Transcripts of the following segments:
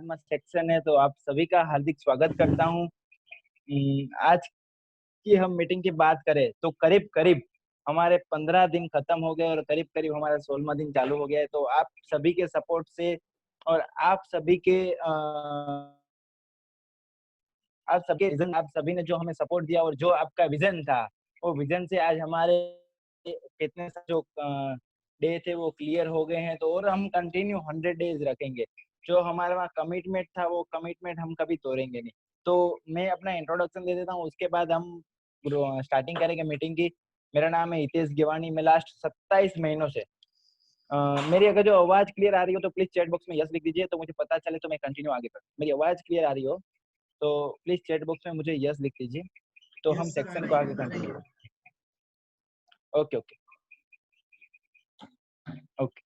में सेक्शन है, तो आप सभी का हार्दिक स्वागत करता हूँ। आज की हम मीटिंग की बात करें तो करीब करीब हमारे 15 दिन खत्म हो गए और करीब करीब हमारा 16वां दिन चालू हो गया है। तो आप सभी के सपोर्ट से और आप सभी ने जो हमें सपोर्ट दिया और जो आपका विजन था, वो विजन से आज हमारे कितने जो डे थे वो क्लियर हो गए हैं। तो और हम कंटिन्यू 100 डेज रखेंगे। जो हमारा वहाँ कमिटमेंट था, वो कमिटमेंट हम कभी तोड़ेंगे नहीं। तो मैं अपना इंट्रोडक्शन दे देता हूँ, उसके बाद हम स्टार्टिंग करेंगे मीटिंग की। मेरा नाम है हितेश गिवानी। मैं लास्ट 27 महीनों से मेरी अगर जो आवाज़ क्लियर आ रही हो तो प्लीज़ चैट बॉक्स में यस लिख दीजिए, तो मुझे पता चले तो मैं कंटिन्यू आगे करूँ। मेरी आवाज़ क्लियर आ रही हो तो प्लीज़ चैट बॉक्स में मुझे यस लिख दीजिए, तो हम यस सर, आ सेक्शन को रही है, आगे बताइए। Continue okay, okay, okay.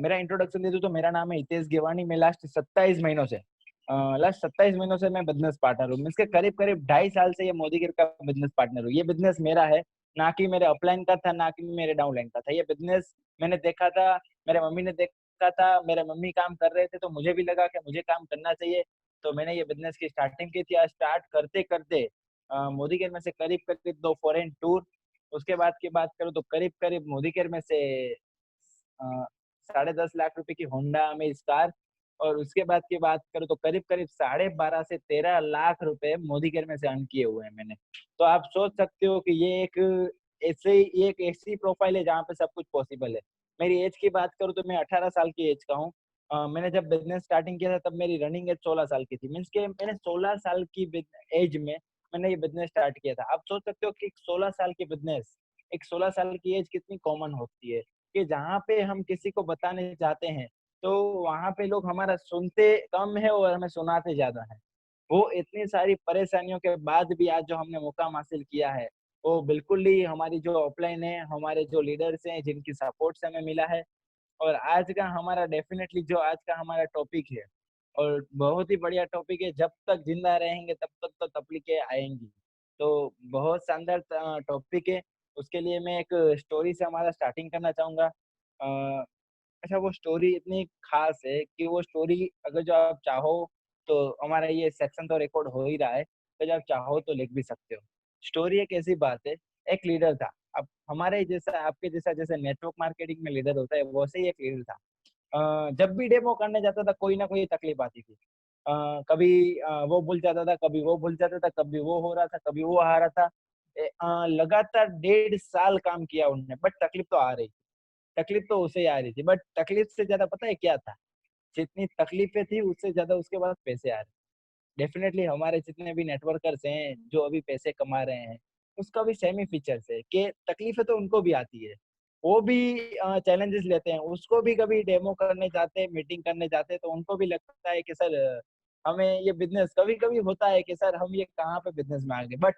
मेरा इंट्रोडक्शन दे दूँ तो मेरा नाम है हितेश गिवानी। मैं लास्ट 27 महीनों से मैं बिज़नेस पार्टनर हूँ। मीन्स के करीब-करीब 2.5 साल से ये मोदीगिर का बिज़नेस पार्टनर हूँ। ये बिज़नेस मेरा है, ना कि मेरे अपलाइन का था, ना कि मेरे डाउनलाइन का था। ये बिज़नेस मैंने देखा था, मेरे मम्मी ने देखा था, मेरे मम्मी काम कर रहे थे, तो मुझे भी लगा कि मुझे काम करना चाहिए। तो मैंने ये बिज़नेस की स्टार्टिंग की थी। आज स्टार्ट करते-करते मोदीगिर में से करीब-करीब 2 फॉरेन टूर, उसके बाद की बात करूँ तो करीब-करीब मोदीगिर में से अ, साढ़े 10 लाख रुपए की होंडा अमेज़ कार, और उसके बाद की बात करूँ तो करीब-करीब साढ़े 12 से 13 लाख रुपए मोदी केयर में से अर्न किए हुए हैं मैंने। तो आप सोच सकते हो कि ये एक ऐसी प्रोफ़ाइल है जहाँ पे सब कुछ पॉसिबल है। मेरी ऐज की बात करूँ तो मैं 18 साल की ऐज का हूँ। मैंने जब बिज़नेस स्टार्टिंग किया था तब मेरी रनिंग एज 16 साल की थी। मीन्स के मैंने 16 साल की ऐज में मैंने ये बिज़नेस स्टार्ट किया था। आप सोच सकते हो कि एक 16 साल की ऐज कितनी कॉमन होती है। कि जहाँ पे हम किसी को बताने जाते हैं, तो वहाँ पे लोग हमारा सुनते कम है और हमें सुनाते ज़्यादा हैं। वो इतनी सारी परेशानियों के बाद भी आज जो हमने मुकाम हासिल किया है, वो बिल्कुल ही हमारी जो अपलाइन है, हमारे जो लीडर्स हैं, जिनकी सपोर्ट से हमें मिला है। और आज का हमारा टॉपिक है, और बहुत ही बढ़िया टॉपिक है। जब तक ज़िंदा रहेंगे तब तक तो तकलीफ़ें आएँगी। तो बहुत शानदार टॉपिक है। उसके लिए मैं एक स्टोरी से हमारा स्टार्टिंग करना चाहूँगा। अच्छा, वो स्टोरी इतनी ख़ास है कि वो स्टोरी अगर जो आप चाहो तो हमारा ये सेक्शन तो रिकॉर्ड हो ही रहा है, तो जब आप चाहो तो लिख भी सकते हो। स्टोरी एक ऐसी बात है, एक लीडर था। अब हमारे जैसा आपके जैसा जैसे नेटवर्क मार्केटिंग में लीडर होता है, वैसे ही एक लीडर था। जब भी डेमो करने जाता था कोई ना कोई तकलीफ आती थी। कभी वो भूल जाता था, कभी वो भूल जाता था, कभी वो हो रहा था, कभी वो आ रहा था। लगातार 1.5 साल काम किया उन्होंने, बट तकलीफ तो आ रही थी। तकलीफ तो उसे ही आ रही थी, बट तकलीफ से ज़्यादा पता है क्या था? जितनी तकलीफ़ें थी उससे ज़्यादा उसके बाद पैसे आ रहे। डेफ़िनेटली हमारे जितने भी नेटवर्कर्स हैं, जो अभी पैसे कमा रहे हैं, उसका भी सेम ही फीचर्स है कि तकलीफ़ें तो उनको भी आती है। वो भी चैलेंजेस लेते हैं, उसको भी कभी डेमो करने जाते हैं, मीटिंग करने जाते हैं, तो उनको भी लगता है कि सर हमें ये बिज़नेस कभी-कभी होता है कि सर हम ये कहाँ पे बिज़नेस में आ गए। बट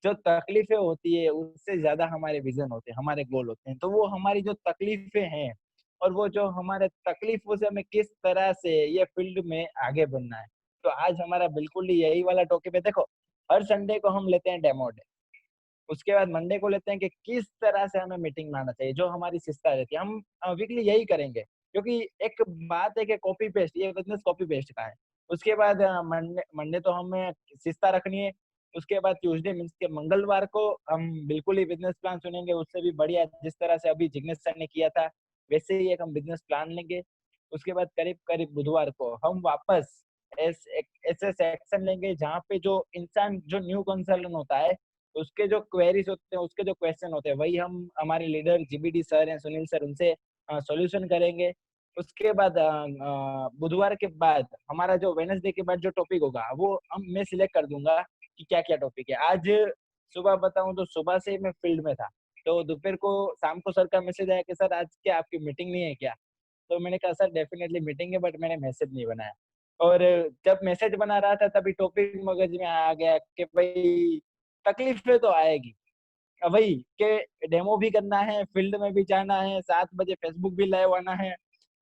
जो तकलीफ़ें होती है, उससे ज़्यादा हमारे विज़न होते हैं, हमारे गोल होते हैं। तो वो हमारी जो तकलीफ़ें हैं और वो जो हमारे तकलीफ़ों से हमें किस तरह से ये फ़ील्ड में आगे बढ़ना है। तो आज हमारा बिल्कुल ही यही वाला टॉपिक है। देखो, हर संडे को हम लेते हैं डेमो डे। उसके बाद मंडे को लेते हैं कि किस तरह से हमें मीटिंग में आना चाहिए, जो हमारी शिष्टता रहती है। हम वीकली यही करेंगे, क्योंकि एक बात है कि कॉपी पेस्ट, ये बिज़नेस कॉपी पेस्ट का है। उसके बाद मंडे मंडे तो हमें शिष्टता रखनी है। उसके बाद ट्यूसडे मीन्स के मंगलवार को हम बिल्कुल ही बिज़नेस प्लान चुनेंगे, उससे भी बढ़िया जिस तरह से अभी जिग्नेश सर ने किया था, वैसे ही एक हम बिज़नेस प्लान लेंगे। उसके बाद करीब-करीब बुधवार को हम वापस ऐसे सेक्शन लेंगे जहाँ पे जो इंसान जो न्यू कंसल्टेंट होता है, उसके जो क्वेरीज़ होते हैं, उसके जो क्वेश्चन होते हैं, वही हम हमारे लीडर जीबीडी सर हैं, सुनील सर, उनसे सॉल्यूशन करेंगे। उसके बाद बुधवार के बाद हमारा जो वेडनेसडे के बाद जो टॉपिक होगा, वो मैं सिलेक्ट कर दूँगा कि क्या-क्या टॉपिक है। आज सुबह बताऊँ तो सुबह से ही मैं फील्ड में था, तो दोपहर को शाम को सर का मैसेज आया कि सर आज क्या आपकी मीटिंग नहीं है क्या? तो मैंने कहा सर डेफ़िनेटली मीटिंग है, बट मैंने मैसेज नहीं बनाया। और जब मैसेज बना रहा था तभी टॉपिक मगज में आ गया कि भई तकलीफ़ें तो आएगी। वही कि डेमो भी करना है, फील्ड में भी जाना है, 7 बजे फेसबुक भी लाइव आना है,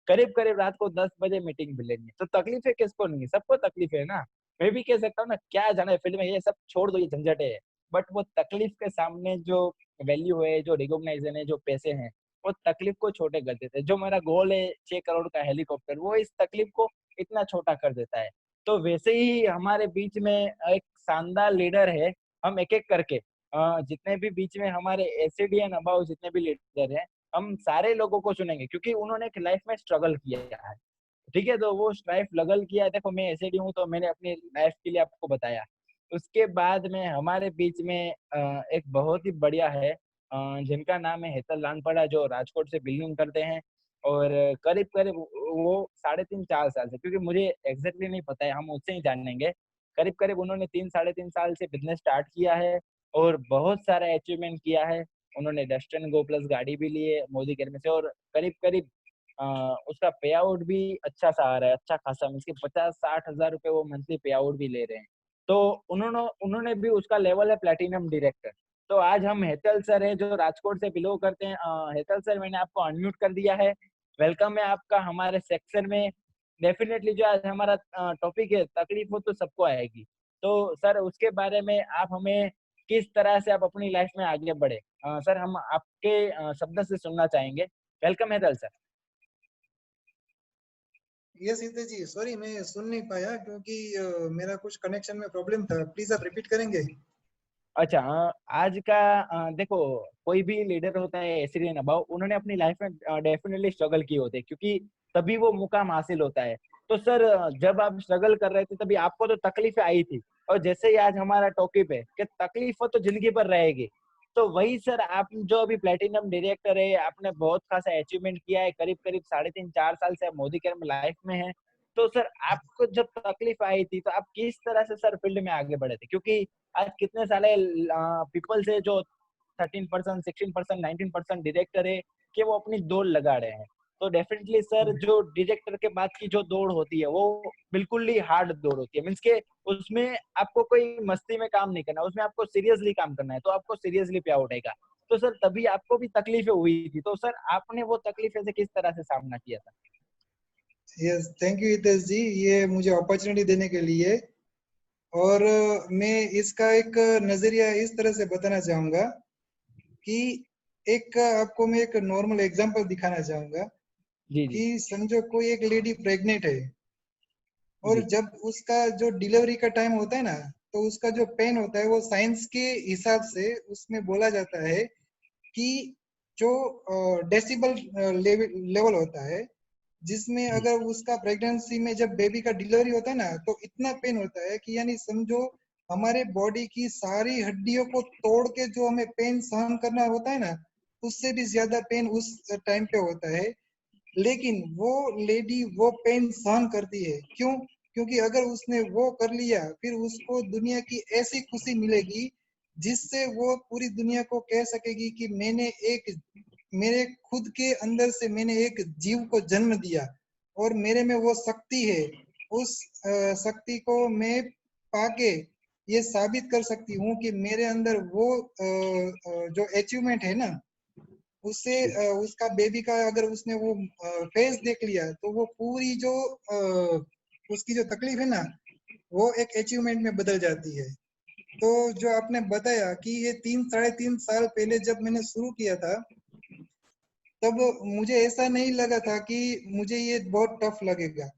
करीब-करीब रात को 10 बजे मीटिंग भी लेनी है। तो तकलीफ़ें किसको नहीं है? सबको तकलीफ़ है ना। मैं भी कह सकता हूँ ना, क्या जाना है फील्ड में, ये सब छोड़ दो, ये झंझट है। बट वो तकलीफ़ के सामने जो वैल्यू है, जो रिकॉग्नाइज़ेशन है, जो पैसे हैं, वो तकलीफ़ को छोटे कर देते हैं। जो मेरा गोल है 6 करोड़ का हेलीकॉप्टर, वो इस तकलीफ़ को इतना छोटा कर देता है। तो वैसे ही हमारे बीच में एक शानदार लीडर है। हम एक-एक करके जितने भी बीच में हमारे एसिड एंड अबाव जितने भी लीडर हैं, हम सारे लोगों को चुनेंगे क्योंकि उन्होंने एक लाइफ में स्ट्रगल किया है। ठीक है? तो वो लाइफ स्ट्रगल किया है। देखो मैं एसिड हूँ तो मैंने अपनी लाइफ के लिए आपको बताया। उसके बाद में हमारे बीच में एक बहुत ही बढ़िया है जिनका नाम है हेतल लानपाड़ा जो राजकोट से बिलॉन्ग करते हैं और करीब-करीब वो 3.5 4 साल से क्योंकि मुझे एग्ज़ैक्टली नहीं पता है, हम उससे ही जानेंगे। करीब-करीब उन्होंने 3 साढ़े 3 साल से बिज़नेस स्टार्ट किया है और बहुत सारा अचीवमेंट किया है। उन्होंने डस्टन गो प्लस गाड़ी भी ली है मोदी केयर में से और करीब-करीब अ, उसका पे आउट भी अच्छा-सा आ रहा है, अच्छा खासा मीन्स कि 50-60 हज़ार रुपए वो मंथली पे आउट भी ले रहे हैं। तो उन्होंने उन्होंने भी उसका लेवल है प्लैटिनम डायरेक्टर। तो आज हम हेतल सर हैं जो राजकोट से बिलॉन्ग करते हैं। हेतल सर मैंने आपको अनम्यूट कर दिया है। वेलकम है आपका हमारे सेक्शन में। डेफिनिटली जो आज हमारा टॉपिक है तकलीफ हो तो सबको आएगी। तो सर उसके बारे में आप हमें किस तरह से आप अपनी लाइफ में आगे बढ़े? सर हम आपके शब्द से सुनना चाहेंगे। Welcome Hetal sir. Yes Hitesh ji, sorry मैं सुन नहीं पाया क्योंकि मेरा कुछ कनेक्शन में प्रॉब्लम था। प्लीज आप रिपीट करेंगे? अच्छा आज का देखो कोई भी लीडर होता है एसिडियन अबाव उन्होंने अपनी लाइफ में डेफिनेटली स्ट्रगल किए होते हैं क्योंकि तभी वो मुकाम हासिल होता है। तो सर जब आप स्ट्रगल कर रहे थे तभी आपको तो तकलीफें आई थी और जैसे ही आज हमारा टॉपिक है कि तकलीफ तो जिंदगी भर रहेगी। तो वही सर आप जो अभी प्लेटिनम डायरेक्टर है आपने बहुत खासा अचीवमेंट किया है करीब करीब 3.5 4 साल से आप मोदी केयर में लाइफ में है। तो सर आपको जब तकलीफ आई थी तो आप किस तरह से सर फील्ड में आगे बढ़े थे क्योंकि आज कितने सारे पीपल से जो 13% 16% 19% डायरेक्टर है कि वो अपनी दौड़ लगा रहे हैं। तो डेफिनेटली सर जो डायरेक्टर के बाद की जो दौड़ होती है वो बिल्कुल ही हार्ड दौड़ होती है मीन्स के उसमें आपको कोई मस्ती में काम नहीं करना उसमें आपको सीरियसली काम करना है तो आपको सीरियसली पे उठेगा। तो सर तभी आपको भी तकलीफें हुई थी तो सर आपने वो तकलीफें से किस तरह से सामना किया था? यस, थैंक यू हितेश जी, ये मुझे अपॉर्चुनिटी देने के लिए। और मैं इसका एक नजरिया इस तरह से बताना चाहूंगा कि एक आपको मैं एक नॉर्मल एग्जांपल दिखाना चाहूंगा जी जी कि समझो कोई एक लेडी प्रेग्नेंट है और जी जब उसका जो डिलीवरी का टाइम होता है ना, तो उसका जो पेन होता है वो साइंस के हिसाब से उसमें बोला जाता है कि जो डेसिबल लेवल होता है, जिसमें जी अगर उसका प्रेगनेंसी में जब बेबी का डिलीवरी होता है ना, तो इतना पेन होता है कि यानी समझो हमारे बॉडी की सारी हड्डियों को तोड़ के जो हमें पेन सहन करना होता है ना, उससे भी ज्यादा पेन उस टाइम पे होता है। लेकिन वो लेडी वो पेन सहन करती है, क्यों? क्योंकि अगर उसने वो कर लिया, फिर उसको दुनिया की ऐसी खुशी मिलेगी जिससे वो पूरी दुनिया को कह सकेगी कि मैंने एक मेरे खुद के अंदर से मैंने एक जीव को जन्म दिया और मेरे में वो शक्ति है। उस शक्ति को मैं पाके ये साबित कर सकती हूँ कि मेरे अंदर वो जो अचीवमेंट है ना, उससे जी उसका बेबी का अगर उसने वो फेस देख लिया, तो वो पूरी जो उसकी जो तकलीफ है ना, वो एक अचीवमेंट में बदल जाती है। तो जो आपने बताया कि ये 3 साढ़े 3 साल पहले जब मैंने शुरू किया था, तब मुझे ऐसा नहीं लगा था कि मुझे ये बहुत टफ लगेगा।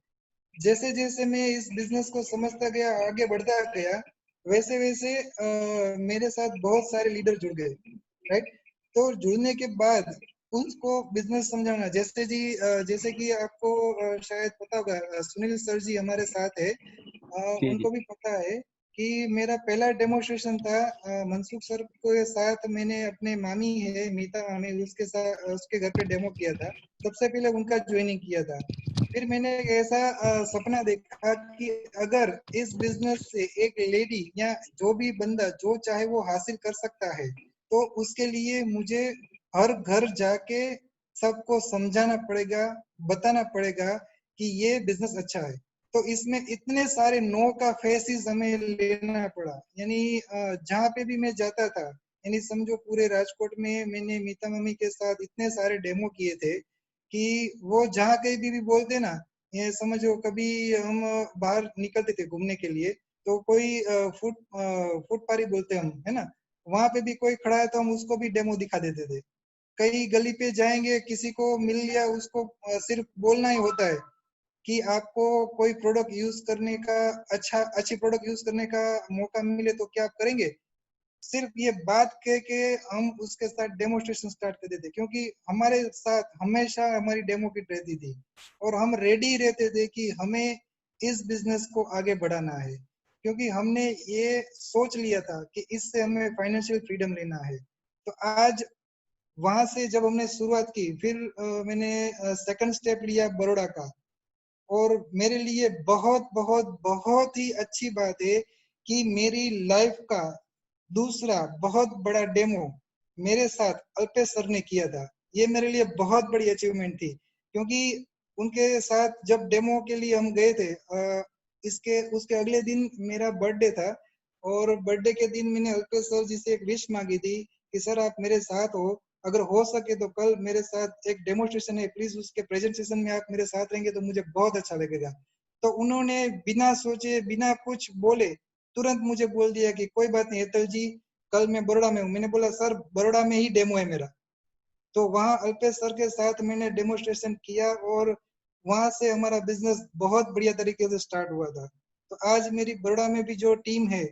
जैसे जैसे मैं इस बिजनेस को समझता गया, आगे बढ़ता गया, वैसे वैसे मेरे साथ बहुत सारे लीडर जुड़ गए, राइट? तो जुड़ने के बाद उनको बिजनेस समझाना, जैसे जी जैसे कि आपको शायद पता होगा, सुनील सर जी हमारे साथ है। जी जी उनको भी पता है कि मेरा पहला डेमोन्स्ट्रेशन था मनसुख सर के साथ। मैंने अपने मामी है मीता मामी, उसके साथ उसके घर पे डेमो किया था। सबसे पहले उनका ज्वाइनिंग किया था। फिर मैंने एक ऐसा सपना देखा कि अगर इस बिजनेस से एक लेडी या जो भी बंदा जो चाहे वो हासिल कर सकता है, तो उसके लिए मुझे हर घर जाके सबको समझाना पड़ेगा, बताना पड़ेगा कि ये बिजनेस अच्छा है। तो इसमें इतने सारे नो का फेसिस हमें लेना पड़ा, यानी जहाँ पे भी मैं जाता था, यानी समझो पूरे राजकोट में मैंने मीता मम्मी के साथ इतने सारे डेमो किए थे कि वो जहाँ कहीं भी बोलते ना, ये समझो कभी हम बाहर निकलते थे घूमने के लिए, तो कोई फूड पारी बोलते हम, है ना? वहां पे भी कोई खड़ा है तो हम उसको भी डेमो दिखा देते थे। कई गली पे जाएंगे, किसी को मिल लिया, उसको सिर्फ बोलना ही होता है कि आपको कोई प्रोडक्ट यूज करने का अच्छी प्रोडक्ट यूज करने का मौका मिले तो क्या आप करेंगे? सिर्फ ये बात कह के हम उसके साथ डेमोस्ट्रेशन स्टार्ट कर देते, क्योंकि हमारे साथ हमेशा हमारी डेमो किट रहती थी और हम रेडी रहते थे कि हमें इस बिजनेस को आगे बढ़ाना है, क्योंकि हमने ये सोच लिया था कि इससे हमें फाइनेंशियल फ्रीडम लेना है। तो आज वहां से जब हमने शुरुआत की, फिर मैंने सेकंड स्टेप लिया बड़ौदा का, और मेरे लिए बहुत बहुत बहुत ही अच्छी बात है कि मेरी लाइफ का दूसरा बहुत बड़ा डेमो मेरे साथ अल्पेश सर ने किया था। ये मेरे लिए बहुत बड़ी अचीवमेंट थी, क्योंकि उनके साथ जब डेमो के लिए हम गए थे, इसके उसके अगले दिन मेरा बर्थडे था, और बर्थडे के दिन मैंने अल्पेश सर जी से एक विश मांगी थी कि सर आप मेरे साथ हो, अगर हो सके तो कल मेरे साथ एक डेमोस्ट्रेशन है, प्लीज उसके प्रेजेंटेशन में आप मेरे साथ रहेंगे तो मुझे बहुत अच्छा लगेगा। तो उन्होंने बिना सोचे बिना कुछ बोले तुरंत मुझे बोल दिया कि कोई बात नहीं हेतल जी, कल मैं बड़ौदा में हूँ। मैंने बोला सर बड़ौदा में ही डेमो है मेरा। तो वहाँ अल्पेश सर के साथ मैंने डेमोस्ट्रेशन किया और वहां से हमारा बिजनेस बहुत बढ़िया तरीके से स्टार्ट हुआ था। तो आज मेरी बड़ौदा में भी जो टीम है,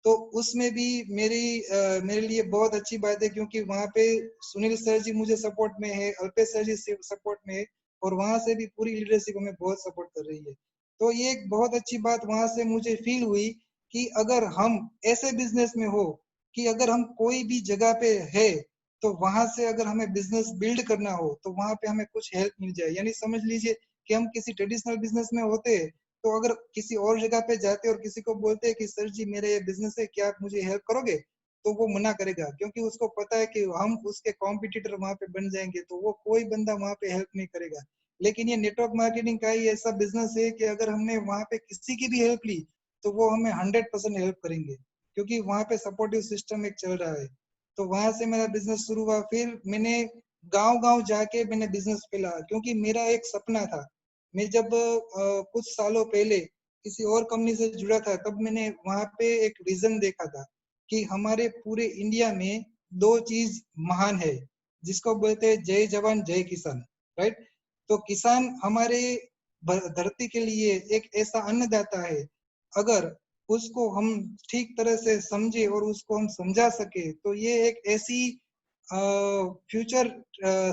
तो उसमें भी मेरे लिए बहुत अच्छी बात है, क्योंकि वहाँ पे सुनील सर जी मुझे सपोर्ट में है, अल्पेश सर जी सपोर्ट में है, और वहां से भी पूरी लीडरशिप हमें बहुत सपोर्ट कर रही है। तो ये एक बहुत अच्छी बात वहां से मुझे फील हुई कि अगर हम ऐसे बिजनेस में हो कि अगर हम कोई भी जगह पे है, तो वहां से अगर हमें बिजनेस बिल्ड करना हो तो वहां पे हमें कुछ हेल्प मिल जाए। यानी समझ लीजिए कि हम किसी ट्रेडिशनल बिजनेस में होते हैं, तो अगर किसी और जगह पे जाते और किसी को बोलते हैं कि सर जी मेरा ये बिजनेस है, क्या आप मुझे हेल्प करोगे, तो वो मना करेगा, क्योंकि उसको पता है कि हम उसके कॉम्पिटिटर वहां पे बन जाएंगे, तो वो कोई बंदा वहां पे हेल्प नहीं करेगा। लेकिन ये नेटवर्क मार्केटिंग का ही ऐसा बिजनेस है कि अगर हमने वहां पे किसी की भी हेल्प ली तो वो हमें 100% हेल्प करेंगे, क्योंकि वहां पे सपोर्टिव सिस्टम एक चल रहा है। तो वहां से मेरा बिजनेस शुरू हुआ। फिर मैंने गांव गांव जाके मैंने बिजनेस फैला, क्योंकि मेरा एक सपना था। मैं जब कुछ सालों पहले किसी और कंपनी से जुड़ा था, तब मैंने वहां पे एक विजन देखा था कि हमारे पूरे इंडिया में दो चीज महान है, जिसको बोलते हैं जय जवान जय किसान, राइट। तो किसान हमारे धरती के लिए एक ऐसा अन्नदाता है, अगर उसको हम ठीक तरह से समझे और उसको हम समझा सके तो ये एक ऐसी फ्यूचर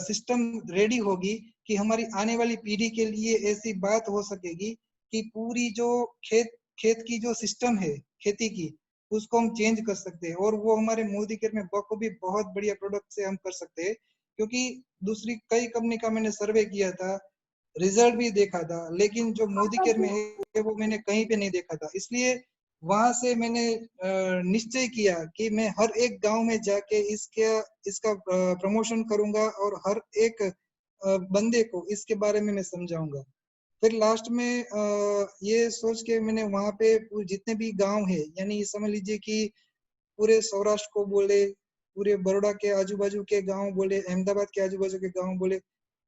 सिस्टम रेडी होगी कि हमारी आने वाली पीढ़ी के लिए ऐसी बात हो सकेगी कि पूरी जो खेत खेत की जो सिस्टम है खेती की, उसको हम चेंज कर सकते हैं, और वो हमारे मोदी केयर में बखूबी बहुत बढ़िया प्रोडक्ट से हम कर सकते हैं। क्योंकि दूसरी कई कंपनी का मैंने सर्वे किया था, रिजल्ट भी देखा था, लेकिन जो मोदी केयर में है वो मैंने कहीं पे नहीं देखा था। इसलिए वहां से मैंने निश्चय किया कि मैं हर एक गांव में जाके इसका प्रमोशन करूंगा और हर एक बंदे को इसके बारे में मैं समझाऊंगा। फिर लास्ट में ये सोच के मैंने वहां पे जितने भी गांव है, यानी समझ लीजिए कि पूरे सौराष्ट्र को बोले, पूरे बड़ौदा के आजू बाजू के गांव बोले, अहमदाबाद के आजू बाजू के गांव बोले,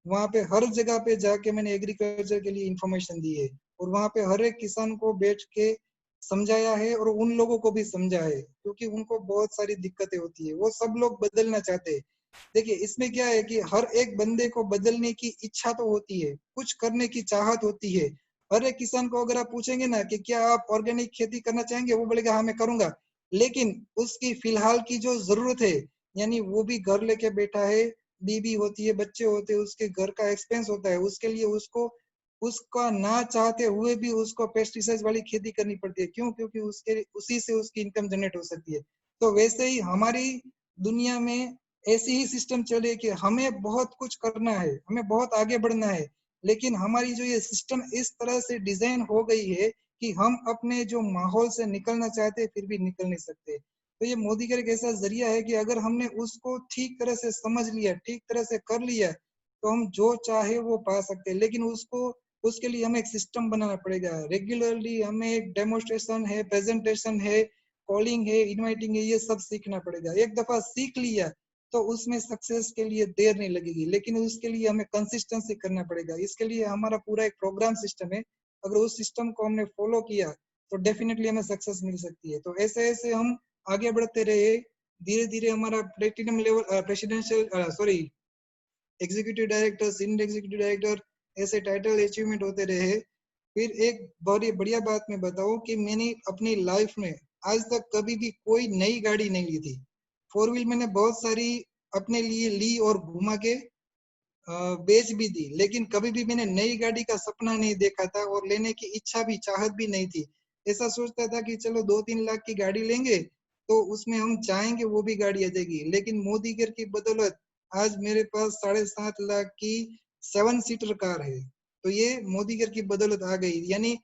वहां पे हर जगह पे जाके मैंने एग्रीकल्चर के लिए इंफॉर्मेशन दी है, और वहां पे हर एक किसान को बैठ के समझाया है, और उन लोगों को भी समझा है, क्योंकि उनको बहुत सारी दिक्कतें होती है, वो सब लोग बदलना चाहते हैं। देखिए इसमें क्या है कि हर एक बंदे को बदलने की इच्छा तो होती है, कुछ करने की चाहत होती है। हर एक किसान को अगर आप पूछेंगे ना कि क्या आप ऑर्गेनिक खेती करना चाहेंगे, वो बोलेगा हाँ मैं करूंगा, लेकिन उसकी फिलहाल की जो जरूरत है, यानी वो भी घर लेके बैठा है, बीबी होती है, बच्चे होते हैं, उसके घर का एक्सपेंस होता है, उसके लिए उसको उसका ना चाहते हुए भी उसको पेस्टिसाइड वाली खेती करनी पड़ती है। क्यों? क्योंकि उसके उसी से उसकी इनकम जनरेट हो सकती है। तो वैसे ही हमारी दुनिया में ऐसी ही सिस्टम चले कि हमें बहुत कुछ करना है, हमें बहुत आगे बढ़ना है, लेकिन हमारी जो ये सिस्टम इस तरह से डिजाइन हो गई है कि हम अपने जो माहौल से निकलना चाहते हैं फिर भी निकल नहीं सकते। तो ये मोदी का एक ऐसा जरिया है कि अगर हमने उसको ठीक तरह से समझ लिया, ठीक तरह से कर लिया, तो हम जो चाहे वो पा सकते हैं। लेकिन उसके लिए हमें एक सिस्टम बनाना पड़ेगा। रेगुलरली हमें एक डेमोस्ट्रेशन है, प्रेजेंटेशन है, कॉलिंग है, इनवाइटिंग है, ये सब सीखना पड़ेगा। एक दफा सीख लिया तो उसमें सक्सेस के लिए देर नहीं लगेगी, लेकिन उसके लिए हमें कंसिस्टेंसी करना पड़ेगा। इसके लिए हमारा पूरा एक प्रोग्राम सिस्टम है, अगर उस सिस्टम को हमने फॉलो किया तो डेफिनेटली हमें सक्सेस मिल सकती है। तो ऐसे ऐसे हम आगे बढ़ते रहे, धीरे धीरे हमारा platinum level presidential executive director, senior executive director, ऐसे टाइटल अचीवमेंट होते रहे। फिर एक बड़ी बढ़िया बात मैं बताऊं कि मैंने अपनी लाइफ में आज तक कभी भी कोई नई गाड़ी नहीं ली थी। 4 व्हील मैंने बहुत सारी अपने लिए ली और घुमा के बेच भी दी, लेकिन कभी भी मैंने नई गाड़ी का सपना नहीं देखा था और लेने की इच्छा भी चाहत भी नहीं थी। ऐसा सोचता था कि चलो 2-3 लाख की गाड़ी लेंगे तो उसमें हम चाहेंगे वो भी गाड़ी आ जाएगी। लेकिन मोदी केयर की बदौलत आज मेरे पास 7.5 लाख की 7 सीटर कार है। तो ये मोदी केयर की बदौलत आ गई। यानी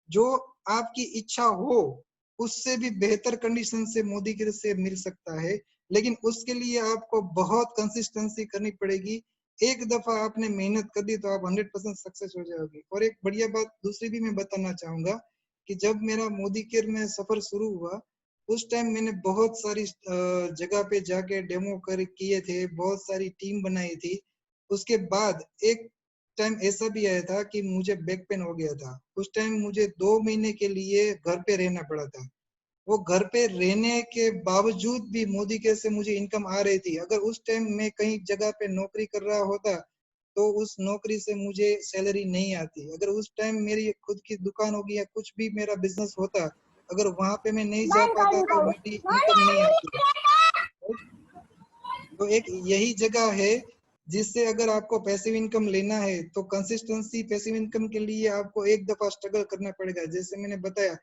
जो आपकी इच्छा हो उससे भी बेहतर कंडीशन से मोदी केयर से मिल सकता है, लेकिन उसके लिए आपको बहुत कंसिस्टेंसी करनी पड़ेगी। एक दफा आपने मेहनत कर दी तो आप 100% सक्सेस हो जाओगे। और एक बढ़िया बात दूसरी भी मैं बताना चाहूंगा कि जब मेरा मोदी केयर में सफर शुरू हुआ उस टाइम मैंने बहुत सारी जगह पे जाके डेमो कर किए थे, बहुत सारी टीम बनाई थी। उसके बाद एक टाइम ऐसा भी आया था कि मुझे बैक पेन हो गया था। उस टाइम मुझे 2 महीने के लिए घर पे रहना पड़ा था। वो घर पे रहने के बावजूद भी मोदी केयर से मुझे इनकम आ रही थी। अगर उस टाइम मैं कहीं जगह पे नौकरी कर रहा होता तो उस नौकरी से मुझे सैलरी नहीं आती। अगर उस टाइम मेरी खुद की दुकान होगी या कुछ भी मेरा बिजनेस होता, अगर वहां पे मैं नहीं जा पाता तो मेरी इनकम नहीं आती। तो एक यही जगह है जिससे अगर आपको पैसिव इनकम लेना है तो कंसिस्टेंसी पैसिव इनकम के लिए आपको एक दफा स्ट्रगल करना पड़ेगा। जैसे मैंने बताया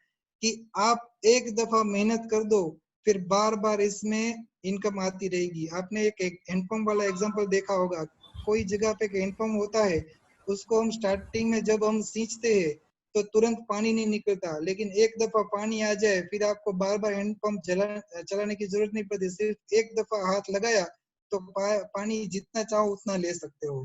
कि आप एक दफा मेहनत कर दो फिर बार बार इसमें इनकम आती रहेगी। आपने एक हैंडपंप वाला एग्जांपल देखा होगा। कोई जगह पे हैंडपंप होता है, उसको हम स्टार्टिंग में जब हम सींचते हैं तो तुरंत पानी नहीं निकलता, लेकिन एक दफा पानी आ जाए फिर आपको बार बार हैंडपंप चलाने की जरूरत नहीं पड़ती। सिर्फ एक दफा हाथ लगाया तो पानी जितना चाहो उतना ले सकते हो।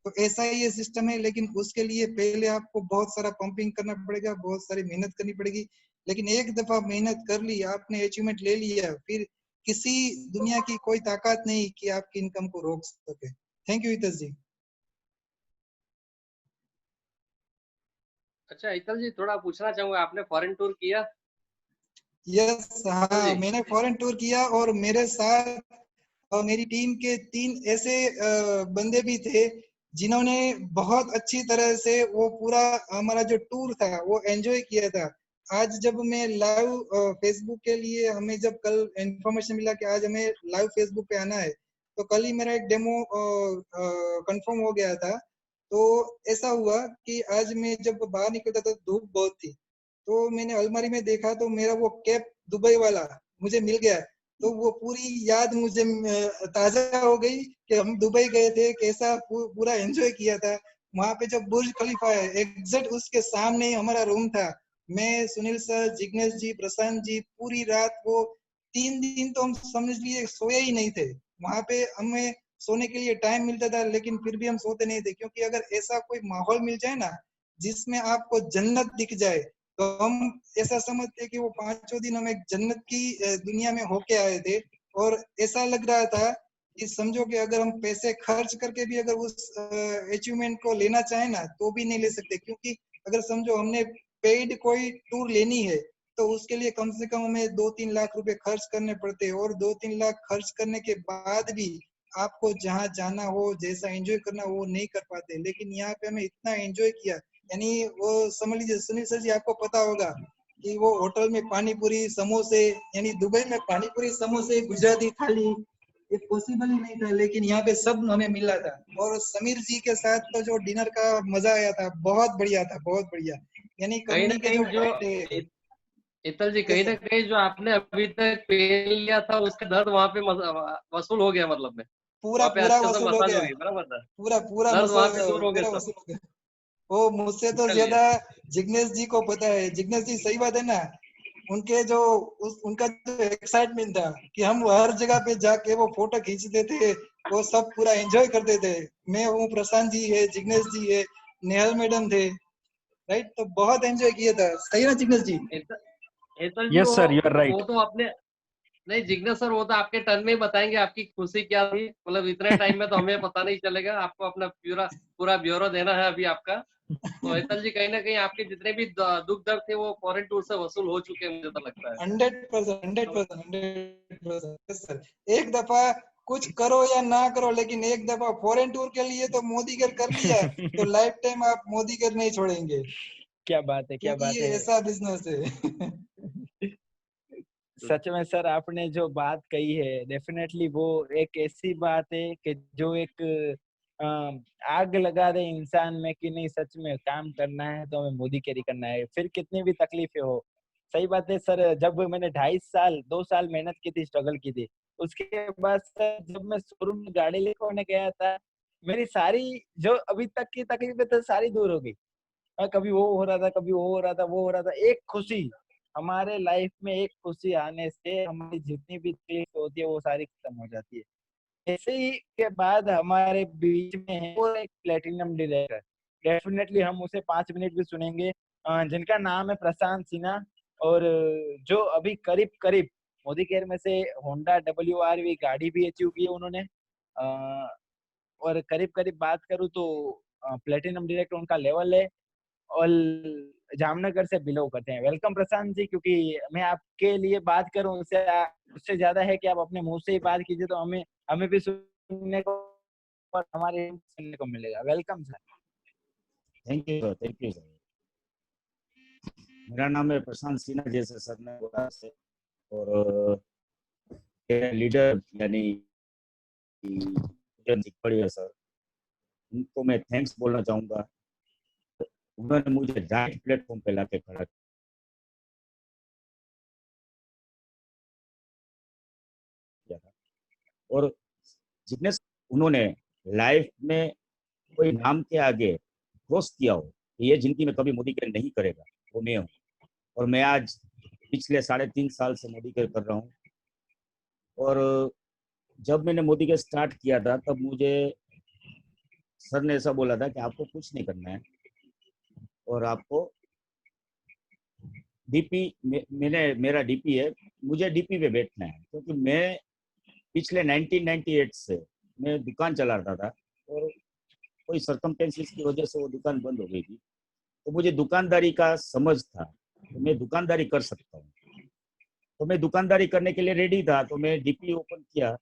तो ऐसा ही ये सिस्टम है, लेकिन उसके लिए पहले आपको बहुत सारा पंपिंग करना पड़ेगा, बहुत सारी मेहनत करनी पड़ेगी। लेकिन एक दफा मेहनत कर ली, आपने अचीवमेंट ले लिया, फिर किसी दुनिया की कोई ताकत नहीं कि आपकी इनकम को रोक सके। थैंक यू हितेश जी। अच्छा हितल जी, थोड़ा पूछना चाहूंगा, आपने फॉरेन टूर किया? यस, हाँ मैंने फॉरेन टूर किया और मेरे साथ और मेरी टीम के 3 ऐसे बंदे भी थे जिन्होंने बहुत अच्छी तरह से वो पूरा हमारा जो टूर था वो एंजॉय किया था। आज जब मैं लाइव फेसबुक के लिए हमें जब कल इंफॉर्मेशन मिला कि आज हमें लाइव फेसबुक पे आना है, तो कल ही मेरा एक डेमो कंफर्म हो गया था। तो ऐसा हुआ कि आज मैं जब बाहर निकलता था धूप बहुत थी, तो मैंने अलमारी में देखा तो मेरा वो कैप दुबई वाला मुझे मिल गया। तो वो पूरी याद मुझे ताजा हो गई कि हम दुबई गए थे, कैसा पूरा एंजॉय किया था। वहां पे जब बुर्ज खलीफा है एग्जैक्ट उसके सामने ही हमारा रूम था। मैं, सुनील सर, जिग्नेश जी, प्रशांत जी पूरी रात वो 3 दिन तो हम समझ लिए सोए ही नहीं थे। वहां पे हमें सोने के लिए टाइम मिलता था लेकिन फिर भी हम सोते नहीं थे, क्योंकि अगर ऐसा कोई माहौल मिल जाए ना जिसमें आपको जन्नत दिख जाए तो हम ऐसा समझते कि वो 5 दिन हम एक जन्नत की दुनिया में होके आए थे। और ऐसा लग रहा था कि समझो कि अगर हम पैसे खर्च करके भी अगर उस अचीवमेंट को लेना चाहे ना तो भी नहीं ले सकते, क्योंकि अगर समझो हमने पेड कोई टूर लेनी है तो उसके लिए कम से कम हमें 2-3 लाख रुपए खर्च करने पड़ते हैं। और 2-3 लाख खर्च करने के बाद भी आपको जहाँ जाना हो, जैसा एंजॉय करना हो वो नहीं कर पाते। लेकिन यहाँ पे हमें इतना एंजॉय किया, यानी वो समझ लीजिए सुनील सर जी, आपको पता होगा कि वो होटल में पानी पूरी समोसे, यानी दुबई में पानी पूरी समोसे गुजराती थाली ये पॉसिबल ही नहीं था, लेकिन यहाँ पे सब हमें मिला था। और समीर जी के साथ तो जो डिनर का मजा आया था बहुत बढ़िया था, बहुत बढ़िया। यानी कहीं ना कंपनी के कहीं जो जो हेड है, हितल जी, कहीं यस ना सर, कहीं जो आपने अभी तक पेन लिया था उसका दर्द वहां पे वसूल हो गया, मतलब में पूरा वहां पे पूरा अच्छे से वसूल हो मसाज गया, होगी, बराबर था? पूरा पूरा दर्द वहां पे दूर हो गया पूरा सब? वसूल हो गया। वो मुझसे तो चलिए। ज्यादा जिग्नेश जी को पता है। जिग्नेश जी सही बात है ना, उनके जो उनका जो एक्साइटमेंट था कि हम हर जगह पे जाके वो फोटो खींचते थे, वो सब पूरा एंजॉय करते थे। मैं हूँ, प्रशांत जी है, जिग्नेश जी है, नेहल मैडम थे, राइट। तो बहुत एंजॉय किया था, सही ना जिग्नेश जी? हेतल जी, यस सर, यू आर वो राइट। तो अपने, नहीं जिग्नेश सर, वो तो आपके टर्न में ही बताएंगे आपकी खुशी क्या थी। मतलब इतने टाइम में तो हमें पता नहीं चलेगा, आपको अपना पूरा पूरा ब्यौरा देना है अभी आपका। तो हेतल जी, कहीं ना कहीं आपके जितने भी दुख दर्द थे वो फॉरेन टूर से वसूल हो चुके हैं, मुझे तो लगता है। 100%, 100%, 100%, सर। एक दफा कुछ करो या ना करो, लेकिन एक दफा फॉरेन टूर के लिए तो मोदी कर लिया तो लाइफ टाइम आप मोदी कर नहीं छोड़ेंगे। क्या बात है, क्या क्योंकि बात ये है। ऐसा बिजनेस है। सच में सर, आपने जो बात कही है डेफिनेटली वो एक ऐसी बात है कि जो एक अ, आग लगा दे इंसान में कि नहीं सच में काम करना है तो हमें मोदी कैरी करना है, फिर कितनी भी तकलीफें हो। सही बात है सर, जब मैंने 2.5 साल 2 साल मेहनत की थी, स्ट्रगल की थी, उसके बाद सर जब मैं शोरूम में गाड़ी लेके आने गया था, मेरी सारी जो अभी तक की तकलीफें थी सारी दूर हो गई। कभी वो हो रहा था, कभी वो हो रहा था, वो हो रहा था। एक खुशी, हमारे लाइफ में एक खुशी आने से हमारी जितनी भी तकलीफ होती है वो सारी खत्म हो जाती है। ऐसे ही के बाद हमारे बीच में है वो एक प्लेटिनम डिरेक्टर, डेफिनेटली हम उसे 5 मिनट भी सुनेंगे, जिनका नाम है प्रशांत सिन्हा। और जो अभी करीब करीब मोदी केयर में से होंडा WRV गाड़ी भी अचीव की है उन्होंने। और करीब करीब बात करूँ तो प्लेटिनम डायरेक्टर उनका लेवल है, और जामनगर से बिलोंग करते हैं। वेलकम प्रशांत जी, क्योंकि मैं आपके लिए बात करूं उससे ज्यादा है कि आप अपने मुंह से ही बात कीजिए तो हमें हमें भी सुनने को और हमारे सुनने को मिलेगा। Welcome sir. Thank you sir, thank you sir. मेरा नाम है प्रशांत सिन्हा, जैसे सर ने बोला से, और लीडर यानी पड़ी है सर, उनको मैं थैंक्स बोलना चाहूंगा। उन्होंने मुझे राइट प्लेटफॉर्म पे लाके खड़ा किया था। और जितने उन्होंने लाइफ में कोई नाम के आगे क्रॉस किया हो, ये जिंदगी में कभी मोदी केयर नहीं करेगा, वो मैं हूँ। और मैं आज पिछले 3.5 साल से मोदी केयर कर रहा हूँ। और जब मैंने मोदी केयर स्टार्ट किया था तब मुझे सर ने ऐसा बोला था कि आपको कुछ नहीं करना है और आपको डीपी मैंने मेरा डीपी है, मुझे डीपी पे बैठना है। क्योंकि मैं पिछले 1998 से मैं दुकान चला रहा था और कोई सरकमटेंसेस की वजह से वो दुकान बंद हो गई थी। तो मुझे दुकानदारी का समझ था, तो मैं दुकानदारी कर सकता हूँ। तो मैं दुकानदारी करने के लिए रेडी था। तो मैं डीपी ओपन किया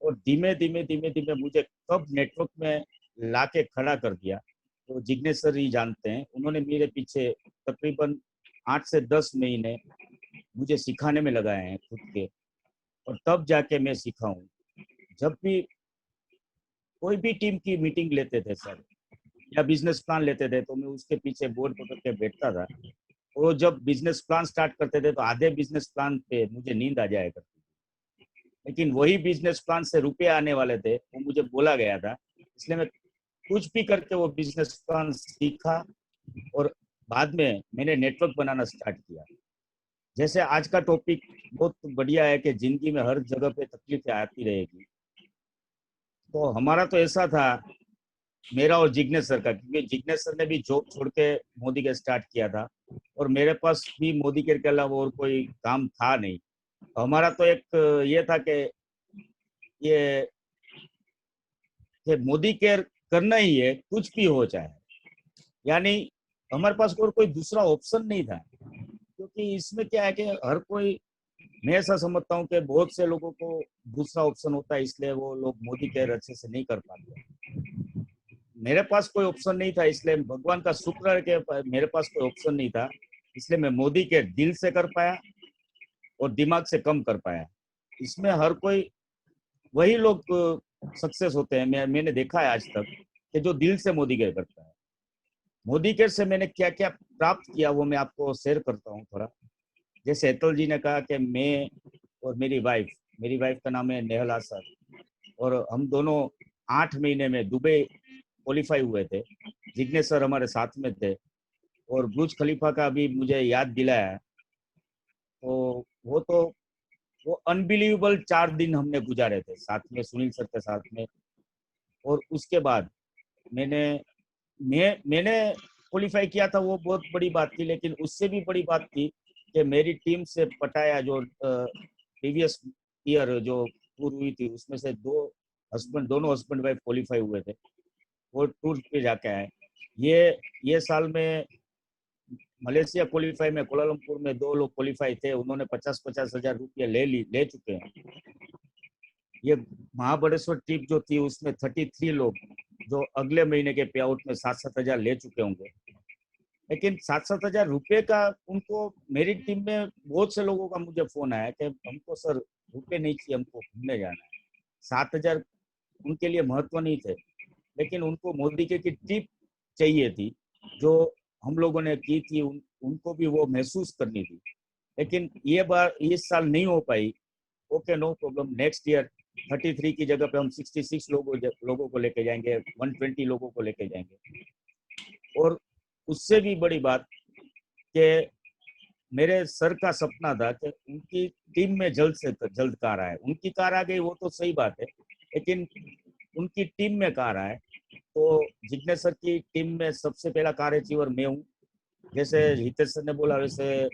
और धीमे धीमे धीमे धीमे मुझे कब नेटवर्क में लाके खड़ा कर दिया तो जिग्नेश सर ही जानते हैं। उन्होंने मेरे पीछे तकरीबन 8 से 10 महीने मुझे सिखाने में लगाए हैं खुद के, और तब जाके मैं सीखा हूँ। जब भी कोई भी टीम की मीटिंग लेते थे सर या बिजनेस प्लान लेते थे तो मैं उसके पीछे बोर्ड पकड़ के बैठता था। वो जब बिजनेस प्लान स्टार्ट करते थे तो आधे बिजनेस प्लान पे मुझे नींद आ जाया करती थी, लेकिन वही बिजनेस प्लान से रुपए आने वाले थे, वो मुझे बोला गया था। इसलिए मैं कुछ भी करके वो बिजनेस प्लान सीखा और बाद में मैंने नेटवर्क बनाना स्टार्ट किया। जैसे आज का टॉपिक बहुत बढ़िया है कि जिंदगी में हर जगह पे तकलीफें आती रहेगी। तो हमारा तो ऐसा था, मेरा और जिग्नेश सर का, क्योंकि जिग्नेश सर ने भी जॉब छोड़ के मोदी के स्टार्ट किया था और मेरे पास भी मोदी के अलावा और कोई काम था नहीं। हमारा तो एक ये था ये कि मोदी केयर करना ही है, कुछ भी हो जाए। यानी हमारे पास और कोई दूसरा ऑप्शन नहीं था। क्योंकि इसमें क्या है कि हर कोई, मैं ऐसा समझता हूँ कि बहुत से लोगों को दूसरा ऑप्शन होता है, इसलिए वो लोग मोदी केयर अच्छे से नहीं कर पाते। मेरे पास कोई ऑप्शन नहीं था, इसलिए भगवान का शुक्र है कि मेरे पास कोई ऑप्शन नहीं था, इसलिए मैं मोदी केयर दिल से कर पाया और दिमाग से कम कर पाया। इसमें हर कोई, वही लोग सक्सेस होते हैं। मैंने देखा है आज तक कि जो दिल से मोदी केयर करता है। मोदी केयर से मैंने क्या क्या प्राप्त किया वो मैं आपको शेयर करता हूँ थोड़ा। जैसे हेतल जी ने कहा कि मैं और मेरी वाइफ का नाम है नेहल आसर, और हम दोनों 8 महीने में दुबई क्वालिफाई हुए थे। जिग्नेश सर हमारे साथ में थे और बुर्ज खलीफा का भी मुझे याद दिलाया। तो वो अनबिलीवेबल 4 दिन हमने गुजारे थे साथ में, सुनील सर के साथ में। और उसके बाद मैंने क्वालिफाई किया था, वो बहुत बड़ी बात थी। लेकिन उससे भी बड़ी बात थी कि मेरी टीम से पटाया जो प्रीवियस ईयर जो टूर हुई थी, उसमें से दोनों हस्बैंड वाइफ क्वालिफाई हुए थे, वो टूर पे जाके आए। ये साल में मलेशिया क्वालिफाई में कोलालमपुर में 2 लोग क्वालिफाई थे, उन्होंने 50-50 हजार रुपये ले चुके हैं। ये महाबलेश्वर ट्रिप जो थी उसमें 33 लोग जो अगले महीने के पे आउट में 7-7 हजार ले चुके होंगे। लेकिन 7-7 हजार रुपए का उनको, मेरी टीम में बहुत से लोगों का मुझे फोन आया कि हमको सर रुपए नहीं चाहिए, हमको घूमने जाना है। 7 हजार उनके लिए महत्व नहीं थे, लेकिन उनको मोदी की टिप चाहिए थी जो हम लोगों ने की थी, उनको भी वो महसूस करनी थी। लेकिन ये बार इस साल नहीं हो पाई। Okay, no problem, next year 33 की जगह पे हम 66 लोगों को लेके जाएंगे, 120 लोगों को लेके जाएंगे। और उससे भी बड़ी बात कि मेरे सर का सपना था कि उनकी टीम में जल्द से जल्द कार आए। उनकी कार आ गई वो तो सही बात है, लेकिन उनकी टीम में कार आए। तो जिग्नेश सर की टीम में सबसे पहला कार अचीवर मैं हूँ। जैसे हितेश सर ने बोला वैसे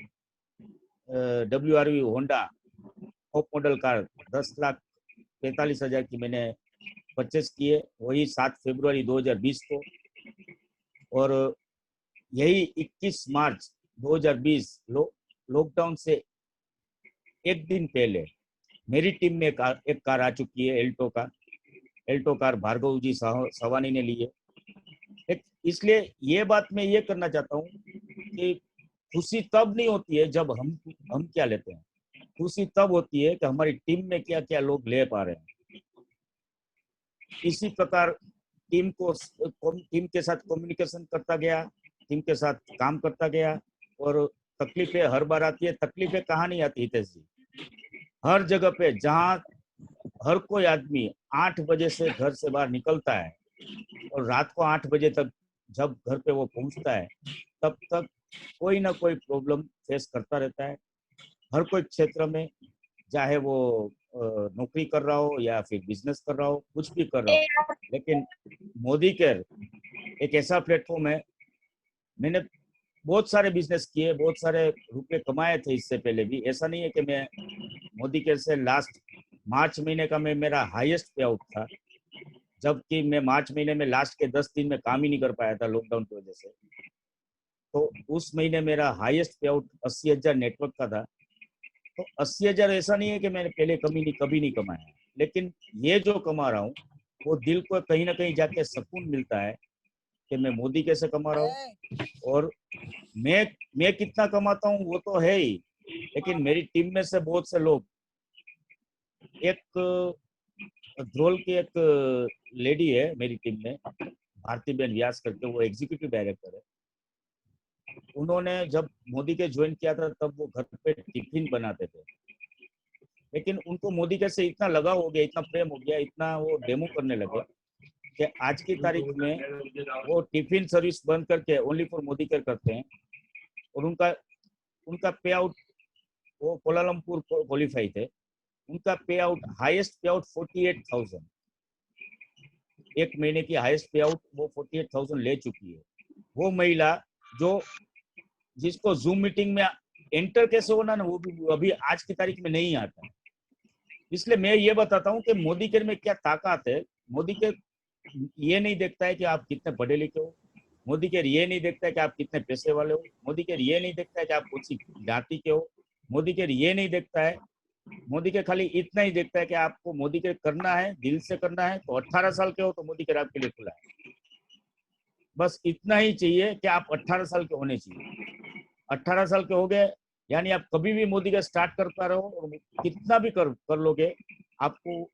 WRV Honda top model car 10,45,000 की मैंने परचेस की है, वही 7 फरवरी 2020 को। और यही 21 मार्च 2020 लॉकडाउन से एक दिन पहले मेरी टीम में एक कार आ चुकी है, एल्टो कार भार्गव जी सवानी ने ली है। इसलिए ये बात मैं ये करना चाहता हूँ कि खुशी तब नहीं होती है जब हम क्या लेते हैं, खुशी तब होती है कि हमारी टीम में क्या क्या लोग ले पा रहे हैं। इसी प्रकार टीम के साथ कम्युनिकेशन करता गया, टीम के साथ काम करता गया। और तकलीफें हर बार आती है। तकलीफें कहाँ नहीं आती हितेश जी, हर जगह पे, जहाँ हर कोई आदमी 8 बजे से घर से बाहर निकलता है और रात को 8 बजे तक जब घर पे वो पहुंचता है, तब तक कोई ना कोई प्रॉब्लम फेस करता रहता है, हर कोई क्षेत्र में, चाहे वो नौकरी कर रहा हो या फिर बिजनेस कर रहा हो, कुछ भी कर रहा हो। लेकिन मोदी केयर एक ऐसा प्लेटफॉर्म है, मैंने बहुत सारे बिजनेस किए, बहुत सारे रुपए कमाए थे इससे पहले भी। ऐसा नहीं है कि मैं मोदी केयर से लास्ट मार्च महीने का मेरा हाईएस्ट पे आउट था, जबकि मैं मार्च महीने में लास्ट के 10 दिन में काम ही नहीं कर पाया था लॉकडाउन की वजह से। तो उस महीने मेरा हाईएस्ट पे आउट 80,000 नेटवर्क का था। तो 80,000 ऐसा नहीं है कि मैंने पहले कभी नहीं कमाया, लेकिन ये जो कमा रहा हूँ वो दिल को कहीं ना कहीं जाके सुकून मिलता है कि मैं मोदी कैसे कमा रहा हूँ। और मैं कितना कमाता हूँ वो तो है ही, लेकिन मेरी टीम में से बहुत से लोग, एक ध्रोल की एक लेडी है मेरी टीम में, भारती बेन व्यास करके, वो एग्जीक्यूटिव डायरेक्टर है। उन्होंने जब मोदी के ज्वाइन किया था तब वो घर पे टिफिन बनाते थे, लेकिन उनको मोदी के से इतना लगाव हो गया, इतना प्रेम हो गया, इतना वो डेमो करने लगे कि आज की तारीख में वो टिफिन सर्विस बंद करके ओनली फॉर मोदी केयर करते हैं। और उनका पे आउट, वो कोलालमपुर क्वालिफाई थे, उनका पे आउट हाईएस्ट पे आउट 48,000, एक महीने की हाईएस्ट पे आउट वो 48,000 ले चुकी है। वो महिला जिसको जूम मीटिंग में एंटर कैसे होना ना, वो भी अभी आज की तारीख में नहीं आता। इसलिए मैं ये बताता हूँ कि मोदी केयर में क्या ताकत है। मोदी केयर ये नहीं देखता है कि आप कितने पढ़े लिखे हो, मोदी केयर ये नहीं देखता है कि आप कितने पैसे वाले हो, मोदी केयर ये नहीं देखता है कि आप कौन सी जाति के हो, मोदी केयर ये नहीं देखता है। मोदी केयर खाली इतना ही देखता है कि आपको मोदी केयर करना है, दिल से करना है, तो 18 साल के हो तो मोदी केयर आपके लिए खुला है। बस इतना ही चाहिए कि आप 18 साल के होने चाहिए। 18 साल के हो गए यानी आप कभी भी मोदी का स्टार्ट करता रहो, और कितना भी कर लोगे, आपको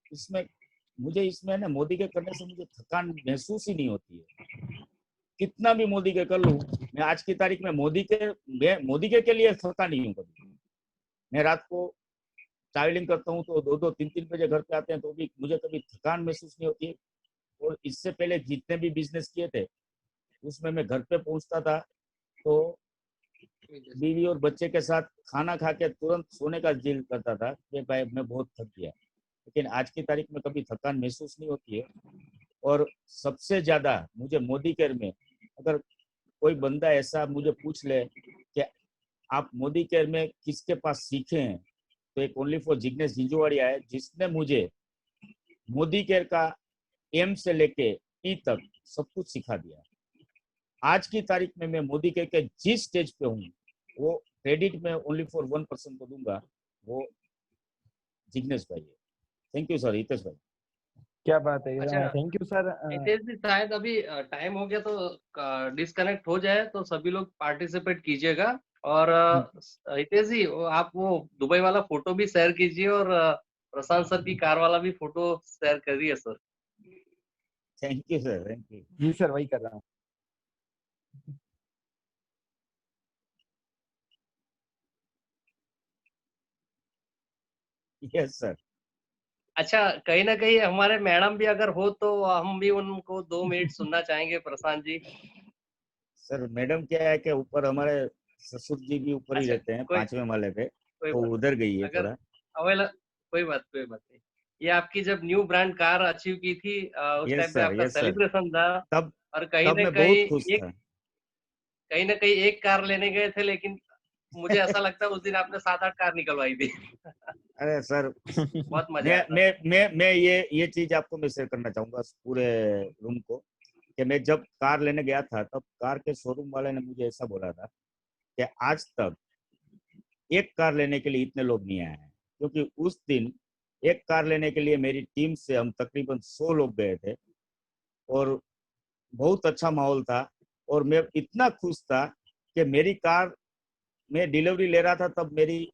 मुझे इसमें ना मोदी के करने से मुझे थकान महसूस ही नहीं होती है। कितना भी मोदी के कर लूं, मैं आज की तारीख में मोदी के लिए थका नहीं हूँ कभी। मैं रात को ट्रैवलिंग करता हूँ तो 2-2, 3-3 बजे घर पे आते हैं तो भी मुझे कभी थकान महसूस नहीं होती है। और इससे पहले जितने भी बिजनेस किए थे उसमें मैं घर पे पहुंचता था तो बीवी और बच्चे के साथ खाना खा के तुरंत सोने का दिल करता था कि भाई मैं बहुत थक गया। लेकिन आज की तारीख में कभी थकान महसूस नहीं होती है। और सबसे ज्यादा मुझे मोदी केयर में, अगर कोई बंदा ऐसा मुझे पूछ ले कि आप मोदी केयर में किसके पास सीखे हैं, तो एक ओनली फॉर जिग्नेश जिंजूवाड़िया है, जिसने मुझे मोदी केयर का एम से लेके ई तक सब कुछ सिखा दिया। आज की तारीख में मैं मोदी केयर के जिस स्टेज पे हूँ वो क्रेडिट में ओनली फॉर 1% को दूंगा, वो जिग्नेश भाई है। थैंक यू सर, हितेश भाई। क्या बात है। अच्छा थैंक यू सर। हितेश जी, शायद अभी टाइम हो गया तो डिस्कनेक्ट हो जाए तो सभी लोग पार्टिसिपेट कीजिएगा। और हितेश जी, आप वो दुबई वाला फोटो भी शेयर कीजिए, और प्रशांत सर की कार वाला भी फोटो शेयर करिए sir. Thank you sir, thank you. जी सर, वही कर रहा हूँ। Yes sir. अच्छा, कहीं ना कहीं हमारे मैडम भी अगर हो तो हम भी उनको 2 मिनट सुनना चाहेंगे, प्रशांत जी। सर मैडम क्या है कि ऊपर हमारे ससुर जी भी ऊपर ही अच्छा, रहते हैं, कोई 5वें माले पे, कोई तो बात उधर गई है अगर थोड़ा। अवेला कोई बात नहीं। ये आपकी जब न्यू ब्रांड कार अचीव की थी, उस यस टाइम पे सर, आपका यस सर। सेलिब्रेशन था। तब और तब मैं बहुत खुश था। कहीं ना कहीं एक कार लेने गए थे, लेकिन मुझे ऐसा लगता है उस दिन आपने 7-8 कार निकलवाई थी। अरे सर, बहुत मजा आया था। मैं ये चीज आपको मैं शेयर करना चाहूंगा पूरे रूम को, कि मैं जब कार लेने गया था तब कार के शोरूम वाले ने मुझे ऐसा बोला था कि आज तक एक कार लेने के लिए इतने लोग नहीं आए हैं, क्योंकि उस दिन एक कार लेने के लिए मेरी टीम से हम तकरीबन 100 लोग गए थे, और बहुत अच्छा माहौल था। और मैं इतना खुश था कि मेरी कार में डिलीवरी ले रहा था तब मेरी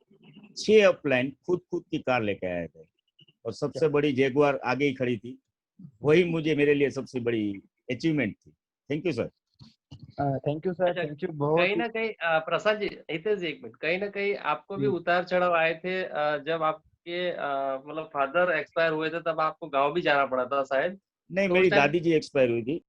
6 अपलाइन खुद खुद की कार लेके आए थे, और सबसे बड़ी जैगुआर आगे ही खड़ी थी। वही मुझे मेरे लिए सबसे बड़ी अचीवमेंट थी। Thank you sir. Thank you sir, अच्छा, थैंक यू कहीं बहुत ही। ना कहीं प्रसाद जी, हितेश जी, एक मिनट, कहीं ना कहीं आपको भी जी उतार चढ़ाव आए थे, जब आपके मतलब फादर एक्सपायर हुए थे, तब आपको गांव भी जाना पड़ा था शायद। नहीं, तो मेरी उस टाइम दादी जी एक्सपायर हुई थी।